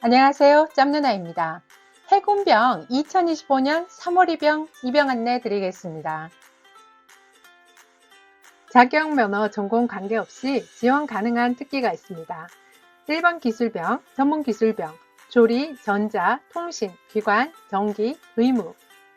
안녕하세요. 짬누나입니다. 해군병 2025년 3월 입영 안내 드리겠습니다. 자격 면허 전공 관계없이 지원 가능한 특기가 있습니다. 일반 기술병, 전문 기술병, 조리, 전자, 통신, 기관, 전기, 의무,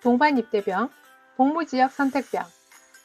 동반 입대병, 복무지역 선택병.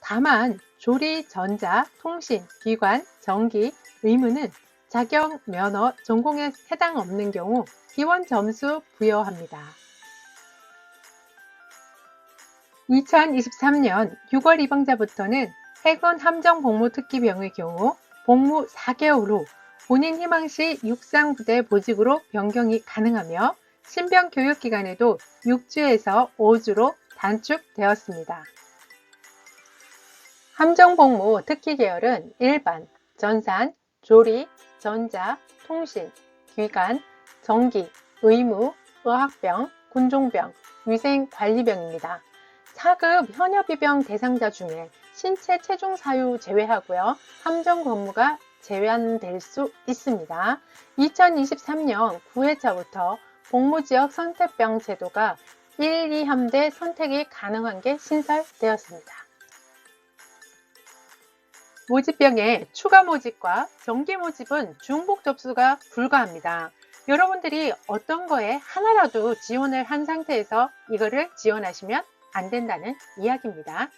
다만 조리, 전자, 통신, 기관, 전기, 의무는 자격 면허 전공에 해당 없는 경우 기원 점수 부여합니다. 2023년 6월 입영자부터는 해군 함정 복무 특기병의 경우 복무 4개월 후 본인 희망시 육상부대 보직으로 변경이 가능하며 신병 교육기간에도 6주에서 5주로 단축되었습니다. 함정복무 특기 계열은 일반, 전산, 조리, 전자, 통신, 기관, 전기, 의무, 의학병, 군종병, 위생관리병입니다. 4급 현역입영 대상자 중에 신체 체중 사유 제외하고요. 함정 근무가 제외될 수 있습니다. 2023년 9회차부터 복무지역 선택병 제도가 1, 2함대 선택이 가능한 게 신설되었습니다. 모집병의 추가 모집과 정기 모집은 중복 접수가 불가합니다. 여러분들이 어떤 거에 하나라도 지원을 한 상태에서 이거를 지원하시면 안 된다는 이야기입니다.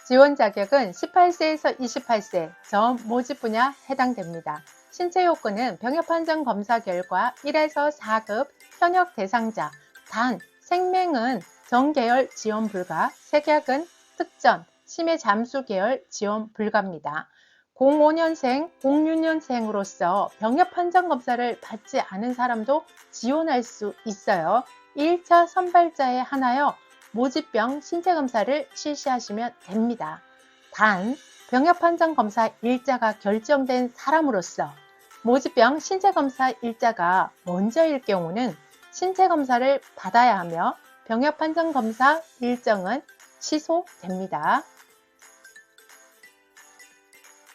지원 자격은 18세에서 28세 전 모집 분야 해당됩니다. 신체 요건은 병역 판정 검사 결과 1에서 4급 현역 대상자, 단 생명은 전계열 지원 불가, 색약은 특전, 치매 잠수 계열 지원 불가입니다. 05년생, 06년생으로서 병역 판정 검사를 받지 않은 사람도 지원할 수 있어요. 1차 선발자에 한하여 모집병 신체검사를 실시하시면 됩니다. 단, 병역 판정 검사 일자가 결정된 사람으로서 모집병 신체검사 일자가 먼저일 경우는 신체검사를 받아야 하며 병역 판정 검사 일정은 취소됩니다.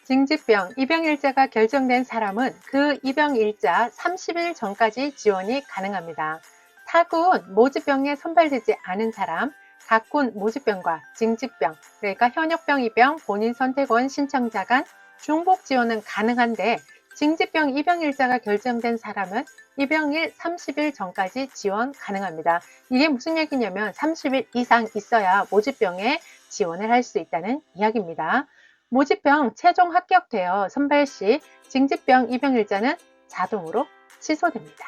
징집병 입영일자가 결정된 사람은 그 입영일자 30일 전까지 지원이 가능합니다. 타군 모집병에 선발되지 않은 사람, 각군 모집병과 징집병, 그러니까 현역병 입영 본인 선택원 신청자 간 중복 지원은 가능한데 징집병 입영일자가 결정된 사람은 입영일 30일 전까지 지원 가능합니다. 이게 무슨 얘기냐면 30일 이상 있어야 모집병에 지원을 할 수 있다는 이야기입니다. 모집병 최종 합격되어 선발 시 징집병 입영일자는 자동으로 취소됩니다.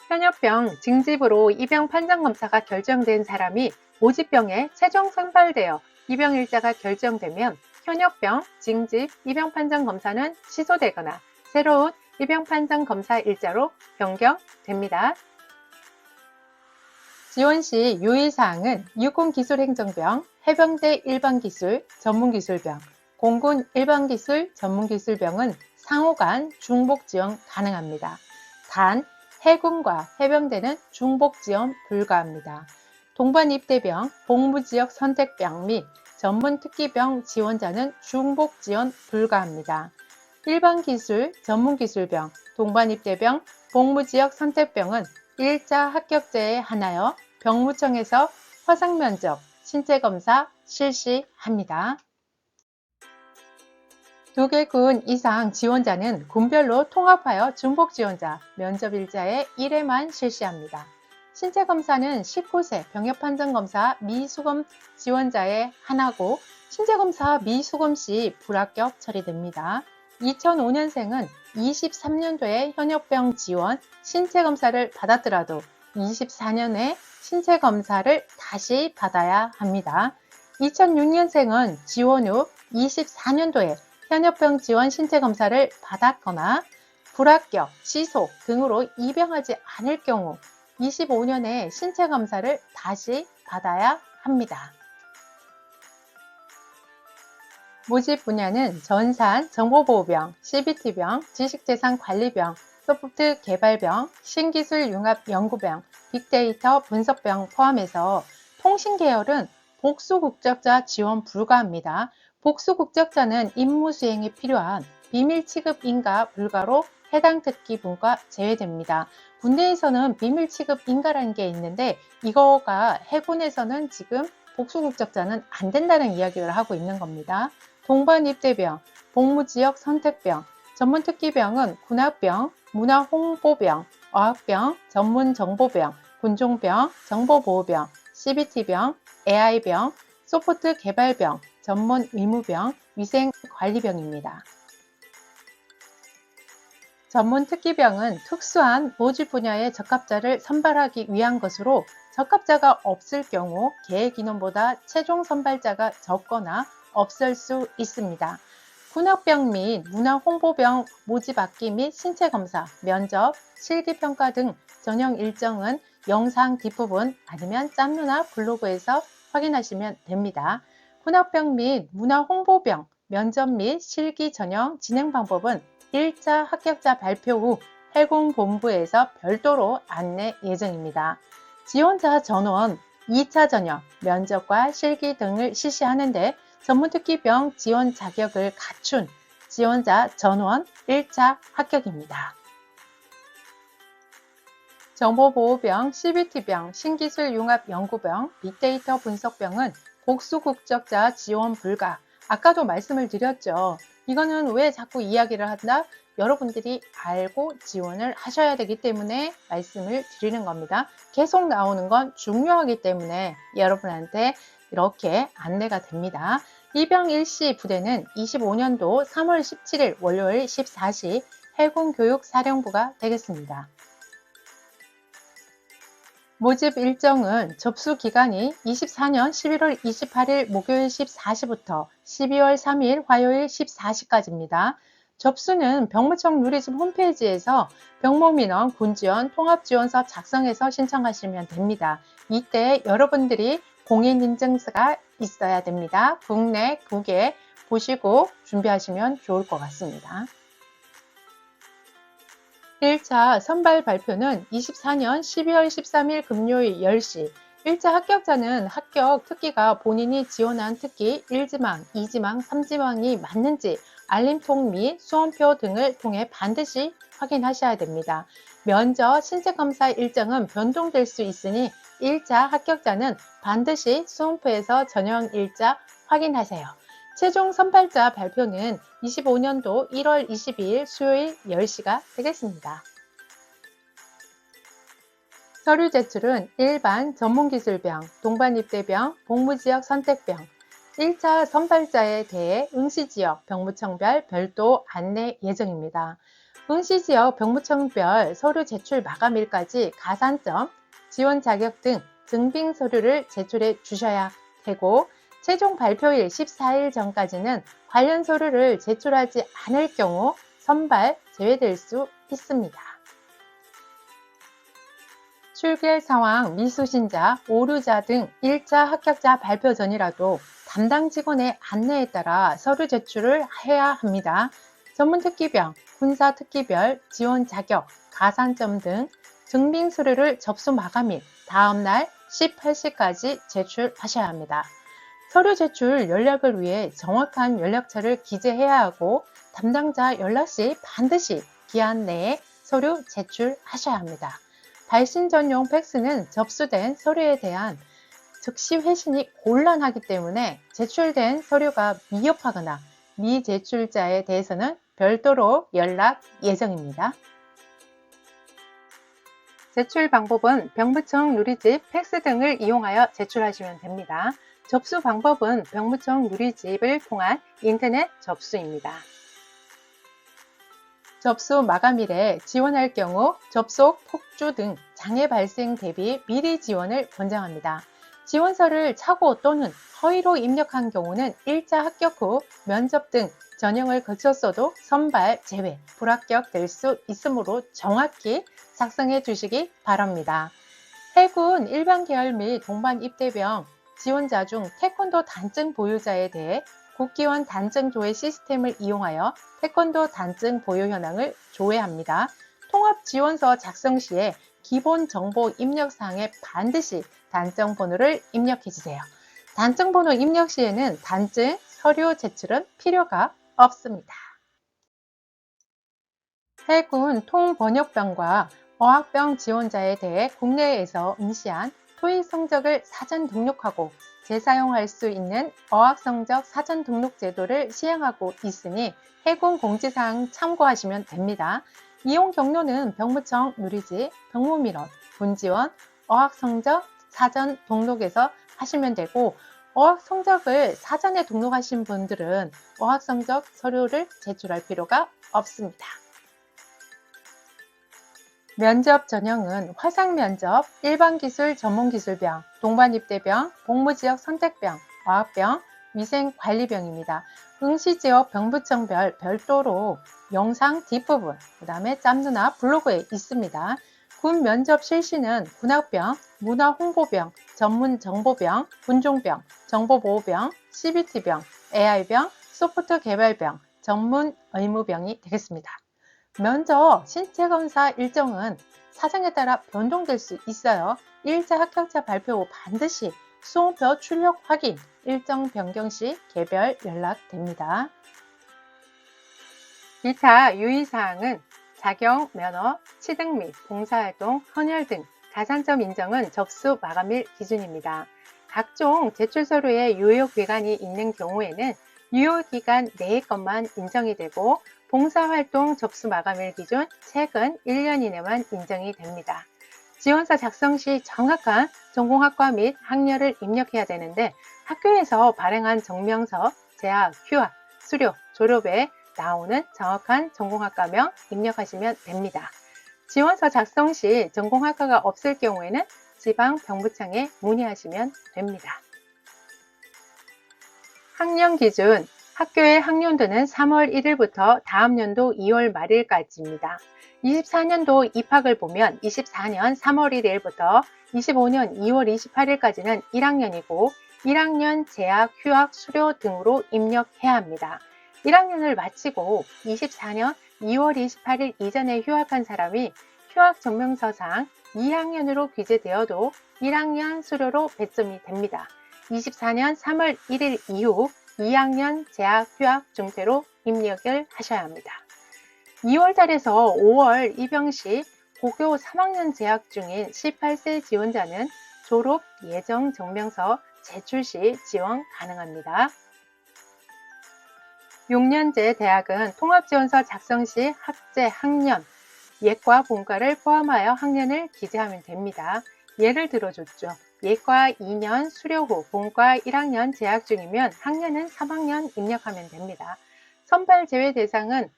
현역병 징집으로 입영 판정검사가 결정된 사람이 모집병에 최종 선발되어 입영일자가 결정되면 현역병 징집 입영 판정검사는 취소되거나 새로운 입영 판정검사 일자로 변경됩니다. 지원 시 유의사항은 육군기술행정병, 해병대 일반기술, 전문기술병, 공군 일반기술, 전문기술병은 상호간 중복 지원 가능합니다. 단, 해군과 해병대는 중복 지원 불가합니다. 동반 입대병, 복무지역 선택병 및 전문특기병 지원자는 중복 지원 불가합니다. 일반기술, 전문기술병, 동반 입대병, 복무지역 선택병은 1차 합격자에 한하여 병무청에서 화상면접, 신체검사 실시합니다. 2개 군 이상 지원자는 군별로 통합하여 중복 지원자, 면접일자의 1회만 실시합니다. 신체검사는 19세 병역판정검사 미수검 지원자의 하나고 신체검사 미수검 시 불합격 처리됩니다. 2005년생은 23년도에 현역병 지원 신체검사를 받았더라도 24년에 신체검사를 다시 받아야 합니다. 2006년생은 지원 후 24년도에 현역병 지원 신체검사를 받았거나 불합격, 취소 등으로 입영하지 않을 경우 25년에 신체검사를 다시 받아야 합니다. 모집 분야는 전산, 정보보호병, CBT병, 지식재산관리병, 소프트 개발병, 신기술 융합 연구병, 빅데이터 분석병 포함해서 통신계열은 복수국적자 지원 불가합니다. 복수국적자는 임무 수행이 필요한 비밀 취급 인가 불가로 해당 특기분과 제외됩니다. 군대에서는 비밀 취급 인가라는 게 있는데 이거가 해군에서는 지금 복수국적자는 안 된다는 이야기를 하고 있는 겁니다. 동반 입대병, 복무지역 선택병, 전문특기병은 군악병, 문화홍보병, 어학병, 전문정보병, 군종병, 정보보호병, CBT병, AI병, 소프트 개발병, 전문 의무병, 위생관리병입니다. 전문특기병은 특수한 모집 분야의 적합자를 선발하기 위한 것으로 적합자가 없을 경우 계획 인원보다 최종 선발자가 적거나 없을 수 있습니다. 군악병 및 문화홍보병 모집학기 및 신체검사, 면접, 실기평가 등 전형 일정은 영상 뒷부분 아니면 짬누나 블로그에서 확인하시면 됩니다. 군악병 및 문화홍보병 면접 및 실기 전형 진행 방법은 1차 합격자 발표 후 해군본부에서 별도로 안내 예정입니다. 지원자 전원 2차 전형, 면접과 실기 등을 실시하는데 전문특기병 지원 자격을 갖춘 지원자 전원 1차 합격입니다. 정보보호병, CBT병, 신기술융합연구병, 빅데이터 분석병은 복수국적자 지원 불가. 아까도 말씀을 드렸죠. 이거는 왜 자꾸 이야기를 한다? 여러분들이 알고 지원을 하셔야 되기 때문에 말씀을 드리는 겁니다. 계속 나오는 건 중요하기 때문에 여러분한테 이렇게 안내가 됩니다. 이병 1시 부대는 25년도 3월 17일 월요일 14시 해군교육사령부가 되겠습니다. 모집 일정은 접수 기간이 24년 11월 28일 목요일 14시부터 12월 3일 화요일 14시까지입니다. 접수는 병무청 누리집 홈페이지에서 병무민원, 군지원, 통합지원서 작성해서 신청하시면 됩니다. 이때 여러분들이 공인인증서가 있어야 됩니다. 국내, 국외 보시고 준비하시면 좋을 것 같습니다. 1차 선발 발표는 24년 12월 13일 금요일 10시 1차 합격자는 합격 특기가 본인이 지원한 특기 1지망, 2지망, 3지망이 맞는지 알림통 및 수험표 등을 통해 반드시 확인하셔야 됩니다. 면접, 신체검사 일정은 변동될 수 있으니 1차 합격자는 반드시 수험표에서 전형 일자 확인하세요. 최종 선발자 발표는 25년도 1월 22일 수요일 10시가 되겠습니다. 서류 제출은 일반 전문기술병, 동반입대병, 복무지역 선택병, 1차 선발자에 대해 응시지역 병무청별 별도 안내 예정입니다. 응시지역 병무청별 서류 제출 마감일까지 가산점, 지원 자격 등 증빙 서류를 제출해 주셔야 되고 최종 발표일 14일 전까지는 관련 서류를 제출하지 않을 경우 선발 제외될 수 있습니다. 출결 상황, 미수신자, 오류자 등 1차 합격자 발표 전이라도 담당 직원의 안내에 따라 서류 제출을 해야 합니다. 전문특기병, 군사특기별, 지원 자격, 가산점 등 증빙 서류를 접수 마감일 다음날 18시까지 제출하셔야 합니다. 서류 제출 연락을 위해 정확한 연락처를 기재해야 하고 담당자 연락 시 반드시 기한 내에 서류 제출하셔야 합니다. 발신 전용 팩스는 접수된 서류에 대한 즉시 회신이 곤란하기 때문에 제출된 서류가 미흡하거나 미제출자에 대해서는 별도로 연락 예정입니다. 제출 방법은 병무청 누리집, 팩스 등을 이용하여 제출하시면 됩니다. 접수 방법은 병무청 누리집을 통한 인터넷 접수입니다. 접수 마감일에 지원할 경우 접속, 폭주 등 장애 발생 대비 미리 지원을 권장합니다. 지원서를 착오 또는 허위로 입력한 경우는 1차 합격 후 면접 등 전형을 거쳤어도 선발, 제외, 불합격될 수 있으므로 정확히 작성해 주시기 바랍니다. 해군 일반 계열 및 동반 입대병 지원자 중 태권도 단증 보유자에 대해 국기원 단증 조회 시스템을 이용하여 태권도 단증 보유 현황을 조회합니다. 통합 지원서 작성 시에 기본 정보 입력사항에 반드시 단증 번호를 입력해 주세요. 단증 번호 입력 시에는 단증 서류 제출은 필요가 없습니다. 해군 통번역병과 어학병 지원자에 대해 국내에서 응시한 토익 성적을 사전 등록하고 재사용할 수 있는 어학성적 사전 등록 제도를 시행하고 있으니 해군 공지사항 참고하시면 됩니다. 이용 경로는 병무청 누리집, 병무민원, 군지원, 어학성적 사전 등록에서 하시면 되고 어학성적을 사전에 등록하신 분들은 어학성적 서류를 제출할 필요가 없습니다. 면접 전형은 화상면접, 일반기술 전문기술병, 동반입대병, 복무지역 선택병, 어학병, 위생관리병입니다. 응시지역 병부청별 별도로 영상 뒷부분, 그 다음에 짬누나 블로그에 있습니다. 군 면접 실시는 군학병, 문화홍보병, 전문정보병, 군종병, 정보보호병, CBT병, AI병, 소프트개발병, 전문의무병이 되겠습니다. 면접 신체검사 일정은 사정에 따라 변동될 수 있어요. 일자 합격자 발표 후 반드시 수험표 출력 확인, 일정 변경 시 개별 연락됩니다. 기타 유의사항은 자격, 면허, 취득 및 봉사활동, 헌혈 등 가산점 인정은 접수 마감일 기준입니다. 각종 제출 서류에 유효기간이 있는 경우에는 유효기간 내의 것만 인정이 되고 봉사활동 접수 마감일 기준 최근 1년 이내만 인정이 됩니다. 지원서 작성 시 정확한 전공학과 및 학년을 입력해야 되는데 학교에서 발행한 정명서, 재학, 휴학, 수료, 졸업에 나오는 정확한 전공학과명 입력하시면 됩니다. 지원서 작성 시 전공학과가 없을 경우에는 지방병부청에 문의하시면 됩니다. 학년 기준 학교의 학년도는 3월 1일부터 다음 연도 2월 말일까지입니다. 24년도 입학을 보면 24년 3월 1일부터 25년 2월 28일까지는 1학년이고 1학년 재학, 휴학, 수료 등으로 입력해야 합니다. 1학년을 마치고 24년 2월 28일 이전에 휴학한 사람이 휴학 증명서상 2학년으로 귀재되어도 1학년 수료로 배점이 됩니다. 24년 3월 1일 이후 2학년 재학, 휴학, 중퇴로 입력을 하셔야 합니다. 2월 달에서 5월 입영 시 고교 3학년 재학 중인 18세 지원자는 졸업 예정 증명서 제출 시 지원 가능합니다. 6년제 대학은 통합지원서 작성 시 학제, 학년, 예과, 본과를 포함하여 학년을 기재하면 됩니다. 예를 들어줬죠. 예과 2년 수료 후 본과 1학년 재학 중이면 학년은 3학년 입력하면 됩니다. 선발 제외 대상은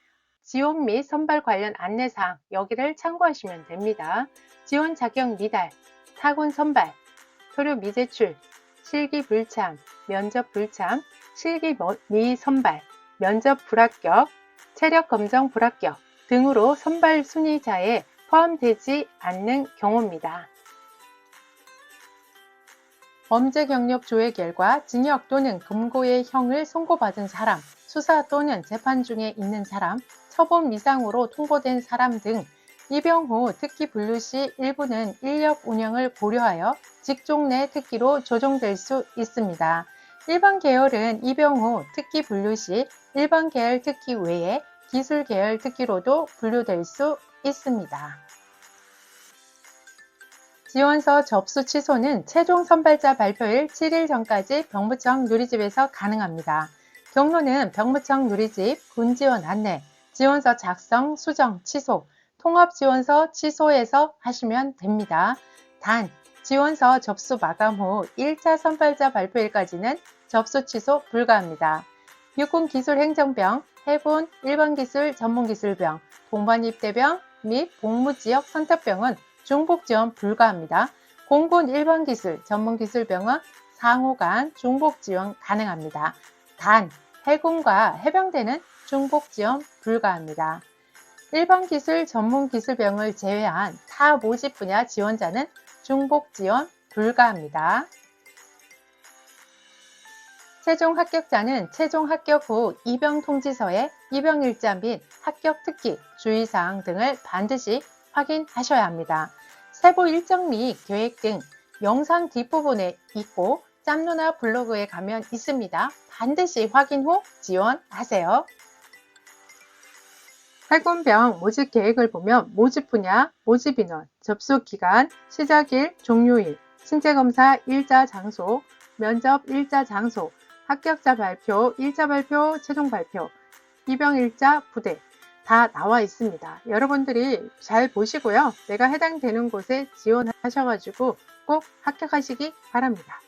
지원 및 선발 관련 안내사항 여기를 참고하시면 됩니다. 지원 자격 미달, 타군 선발, 서류 미제출, 실기 불참, 면접 불참, 실기 미선발, 면접 불합격, 체력 검정 불합격 등으로 선발 순위자에 포함되지 않는 경우입니다. 범죄 경력 조회 결과 징역 또는 금고의 형을 선고받은 사람, 수사 또는 재판 중에 있는 사람, 처분 미상으로 통보된 사람 등 입영 후 특기 분류 시 일부는 인력 운영을 고려하여 직종 내 특기로 조정될 수 있습니다. 일반 계열은 입영 후 특기 분류 시 일반 계열 특기 외에 기술 계열 특기로도 분류될 수 있습니다. 지원서 접수 취소는 최종 선발자 발표일 7일 전까지 병무청 누리집에서 가능합니다. 경로는 병무청 누리집 군지원 안내, 지원서 작성, 수정, 취소, 통합지원서 취소해서 하시면 됩니다. 단, 지원서 접수 마감 후 1차 선발자 발표일까지는 접수 취소 불가합니다. 육군기술행정병, 해군 일반기술 전문기술병, 동반입대병 및 복무지역 선택병은 중복 지원 불가합니다. 공군 일반기술 전문기술병은 상호 간 중복 지원 가능합니다. 단, 해군과 해병대는 중복 지원 불가합니다. 일반기술 전문기술병을 제외한 타 모집 분야 지원자는 중복 지원 불가합니다. 최종 합격자는 최종 합격 후 입영 통지서에 입영 일자 및 합격 특기, 주의사항 등을 반드시 확인하셔야 합니다. 세부 일정 및 계획 등 영상 뒷부분에 있고 짬누나 블로그에 가면 있습니다. 반드시 확인 후 지원하세요. 살균병 모집 계획을 보면 모집 분야, 모집 인원, 접수 기간, 시작일, 종료일, 신체검사 일자 장소, 면접 일자 장소, 합격자 발표, 일자 발표, 최종 발표, 입영 일자, 부대 다 나와 있습니다. 여러분들이 잘 보시고요. 내가 해당되는 곳에 지원하셔가지고 꼭 합격하시기 바랍니다.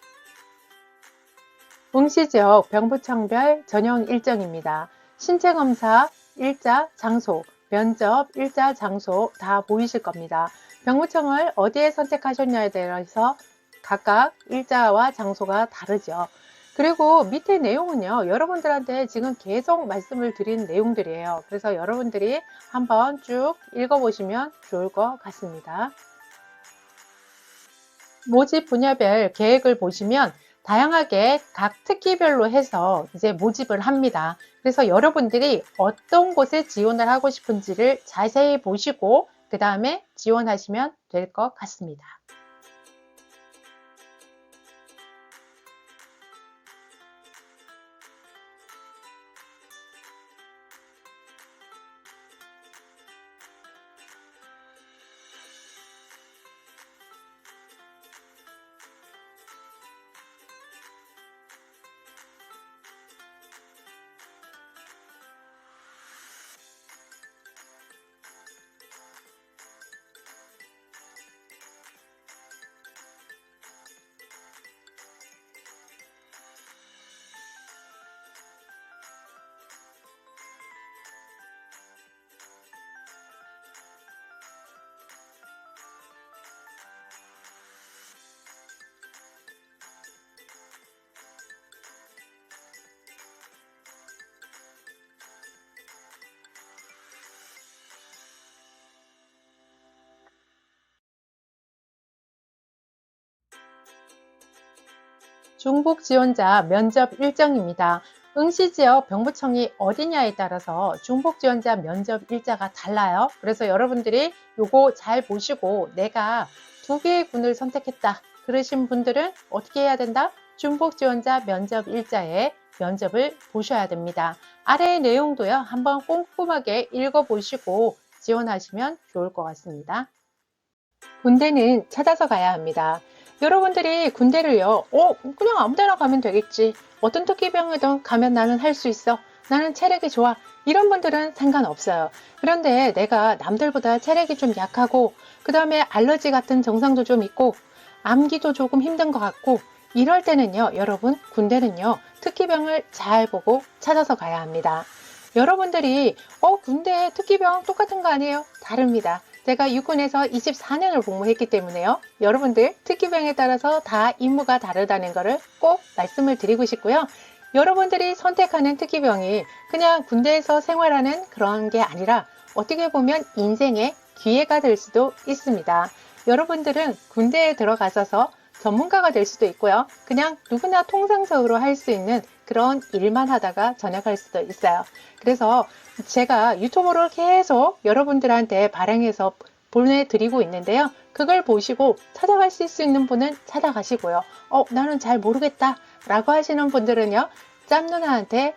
응시지역 병부청별 전형 일정입니다. 신체검사 일자, 장소, 면접 일자, 장소 다 보이실 겁니다. 병무청을 어디에 선택하셨냐에 대해서 각각 일자와 장소가 다르죠. 그리고 밑에 내용은요, 여러분들한테 지금 계속 말씀을 드린 내용들이에요. 그래서 여러분들이 한번 쭉 읽어보시면 좋을 것 같습니다. 모집 분야별 계획을 보시면 다양하게 각 특기별로 해서 이제 모집을 합니다. 그래서 여러분들이 어떤 곳에 지원을 하고 싶은지를 자세히 보시고 그 다음에 지원하시면 될 것 같습니다. 중복 지원자 면접 일정입니다. 응시지역 병무청이 어디냐에 따라서 중복 지원자 면접 일자가 달라요. 그래서 여러분들이 요거 잘 보시고 내가 2개의 군을 선택했다 그러신 분들은 어떻게 해야 된다? 중복 지원자 면접 일자에 면접을 보셔야 됩니다. 아래의 내용도요, 한번 꼼꼼하게 읽어보시고 지원하시면 좋을 것 같습니다. 군대는 찾아서 가야 합니다. 여러분들이 군대를요, 그냥 아무 데나 가면 되겠지. 어떤 특기병이든 가면 나는 할 수 있어. 나는 체력이 좋아. 이런 분들은 상관없어요. 그런데 내가 남들보다 체력이 좀 약하고, 그 다음에 알러지 같은 증상도 좀 있고, 암기도 조금 힘든 것 같고, 이럴 때는요, 여러분, 군대는요, 특기병을 잘 보고 찾아서 가야 합니다. 여러분들이, 군대 특기병 똑같은 거 아니에요? 다릅니다. 제가 육군에서 24년을 복무했기 때문에요. 여러분들 특기병에 따라서 다 임무가 다르다는 것을 꼭 말씀을 드리고 싶고요. 여러분들이 선택하는 특기병이 그냥 군대에서 생활하는 그런 게 아니라 어떻게 보면 인생의 기회가 될 수도 있습니다. 여러분들은 군대에 들어가셔서 전문가가 될 수도 있고요. 그냥 누구나 통상적으로 할 수 있는 그런 일만 하다가 전역할 수도 있어요. 그래서 제가 유튜브를 계속 여러분들한테 발행해서 보내드리고 있는데요. 그걸 보시고 찾아가실 수 있는 분은 찾아가시고요. 나는 잘 모르겠다 라고 하시는 분들은요, 짬 누나한테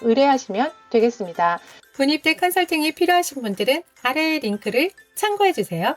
의뢰하시면 되겠습니다. 군입대 컨설팅이 필요하신 분들은 아래의 링크를 참고해 주세요.